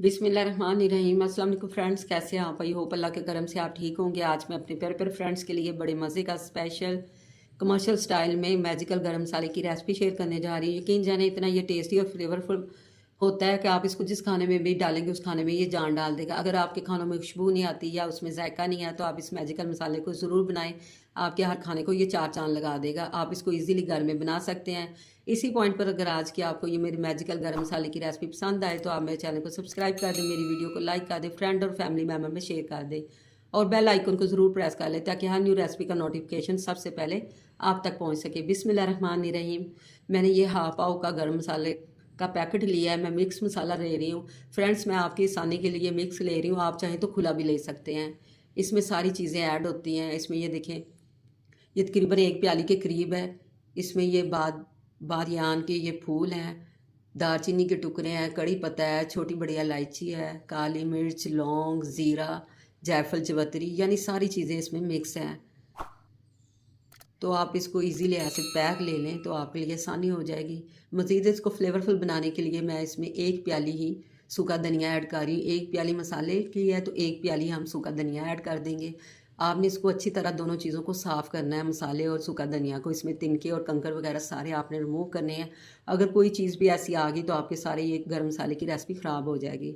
बिस्मिल्लाहिर्रहमानिर्रहीम। अस्सलाम वालेकुम फ्रेंड्स, कैसे हैं आप? आई होप अल्लाह के करम से आप ठीक होंगे। आज मैं अपने प्यारे प्यारे फ्रेंड्स के लिए बड़े मज़े का स्पेशल कमर्शियल स्टाइल में मैजिकल गरम मसाले की रेसिपी शेयर करने जा रही हूँ। यकीन जाने इतना ये टेस्टी और फ्लेवरफुल होता है कि आप इसको जिस खाने में भी डालेंगे उस खाने में ये जान डाल देगा। अगर आपके खानों में खुशबू नहीं आती या उसमें जायका नहीं है तो आप इस मैजिकल मसाले को ज़रूर बनाएं। आपके हर खाने को ये चार चांद लगा देगा। आप इसको इजीली घर में बना सकते हैं। इसी पॉइंट पर अगर आज की आपको ये मेरी मैजिकल गरम मसाले की रेसिपी पसंद आए तो आप मेरे चैनल को सब्सक्राइब कर दें, मेरी वीडियो को लाइक कर दें, फ्रेंड और फैमिली मेम्बर में शेयर कर दें और बेल आइकन को ज़रूर प्रेस कर लें ताकि हर न्यू रेसिपी का नोटिफिकेशन सबसे पहले आप तक पहुंच सके। बिस्मिल्लाहिर्रहमानिर्रहीम। मैंने ये हाफ पाव का गरम मसाले का पैकेट लिया है। मैं मिक्स मसाला ले रही हूँ। फ्रेंड्स, मैं आपकी आसानी के लिए मिक्स ले रही हूँ, आप चाहें तो खुला भी ले सकते हैं। इसमें सारी चीज़ें ऐड होती हैं। इसमें ये देखें, ये तकरीबन एक प्याली के करीब है। इसमें ये बादियान के ये फूल हैं, दालचीनी के टुकड़े हैं, कड़ी पत्ता है, छोटी बड़ी इलायची है, काली मिर्च, लौंग, ज़ीरा, जायफल, जवतरी, यानी सारी चीज़ें इसमें मिक्स हैं। तो आप इसको इजीली ऐसे पैक ले लें तो आपके लिए आसानी हो जाएगी। मज़ीद इसको फ्लेवरफुल बनाने के लिए मैं इसमें एक प्याली ही सूखा धनिया ऐड कर रही हूँ। एक प्याली मसाले की है तो एक प्याली हम सूखा धनिया ऐड कर देंगे। आपने इसको अच्छी तरह दोनों चीज़ों को साफ़ करना है, मसाले और सूखा धनिया को। इसमें तिनके और कंकर वगैरह सारे आपने रिमूव करने हैं। अगर कोई चीज़ भी ऐसी आ गई तो आपके सारे ये गर्म मसाले की रेसिपी ख़राब हो जाएगी।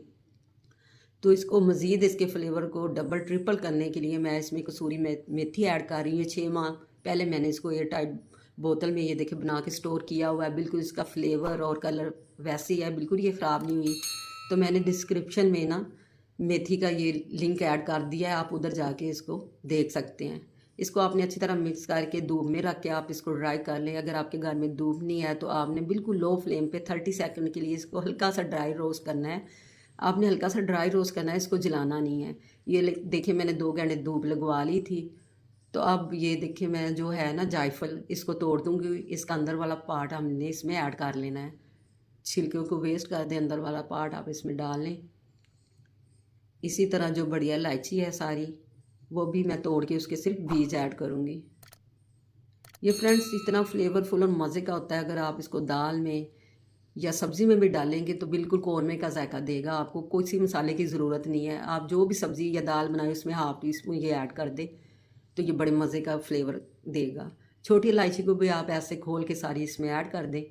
तो इसको मज़ीद इसके फ्लेवर को डबल ट्रिपल करने के लिए मैं इसमें कसूरी मेथी ऐड कर रही हूँ। 6 माह पहले मैंने इसको एयर टाइट बोतल में ये देखिए बना के स्टोर किया हुआ है। बिल्कुल इसका फ्लेवर और कलर वैसे ही है, बिल्कुल ये ख़राब नहीं हुई। तो मैंने डिस्क्रिप्शन में ना मेथी का ये लिंक ऐड कर दिया है, आप उधर जाके इसको देख सकते हैं। इसको आपने अच्छी तरह मिक्स करके धूप में रख के आप इसको ड्राई कर लें। अगर आपके घर में धूप नहीं है तो आपने बिल्कुल लो फ्लेम पे 30 सेकंड के लिए इसको हल्का सा ड्राई रोस्ट करना है। आपने हल्का सा ड्राई रोस्ट करना है, इसको जलाना नहीं है। ये देखिए मैंने 2 घंटे धूप लगवा ली थी। तो अब ये देखिए मैं जो है ना जायफल इसको तोड़ दूंगी। इसका अंदर वाला पार्ट हमने इसमें ऐड कर लेना है। छिलके को वेस्ट कर दें, अंदर वाला पार्ट आप इसमें डाल लें। इसी तरह जो बढ़िया इलायची है सारी वो भी मैं तोड़ के उसके सिर्फ बीज ऐड करूँगी। ये फ्रेंड्स इतना फ्लेवरफुल और मज़े का होता है। अगर आप इसको दाल में या सब्ज़ी में भी डालेंगे तो बिल्कुल कौरमे का जायका देगा। आपको कोई सी मसाले की ज़रूरत नहीं है। आप जो भी सब्ज़ी या दाल बनाए उसमें हाफ टी स्पून ये ऐड कर दें तो ये बड़े मज़े का फ्लेवर देगा। छोटी इलायची को भी आप ऐसे खोल के सारी इसमें ऐड कर दें।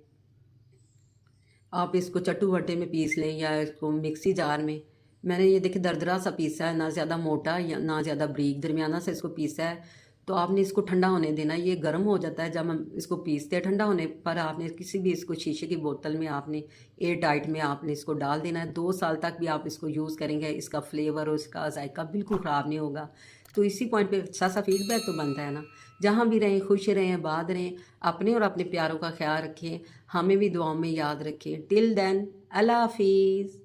आप इसको चट्टू वट्टे में पीस लें या इसको मिक्सी जार में। मैंने ये देखिए दरदरा सा पीसा है, ना ज़्यादा मोटा या ना ज़्यादा बारीक, दरमियाना सा इसको पीसा है। तो आपने इसको ठंडा होने देना। ये गर्म हो जाता है जब हम इसको पीसते हैं। ठंडा होने पर आपने किसी भी इसको शीशे की बोतल में आपने एयर टाइट में आपने इसको डाल देना है। 2 साल तक भी आप इसको यूज़ करेंगे, इसका फ्लेवर और इसका जायका बिल्कुल ख़राब नहीं होगा। तो इसी पॉइंट पे अच्छा सा फीडबैक तो बनता है ना। जहाँ भी रहें खुश रहें, आबाद रहें, अपने और अपने प्यारों का ख्याल रखें, हमें भी दुआओं में याद रखें। टिल देन, अल्लाह हाफिज़।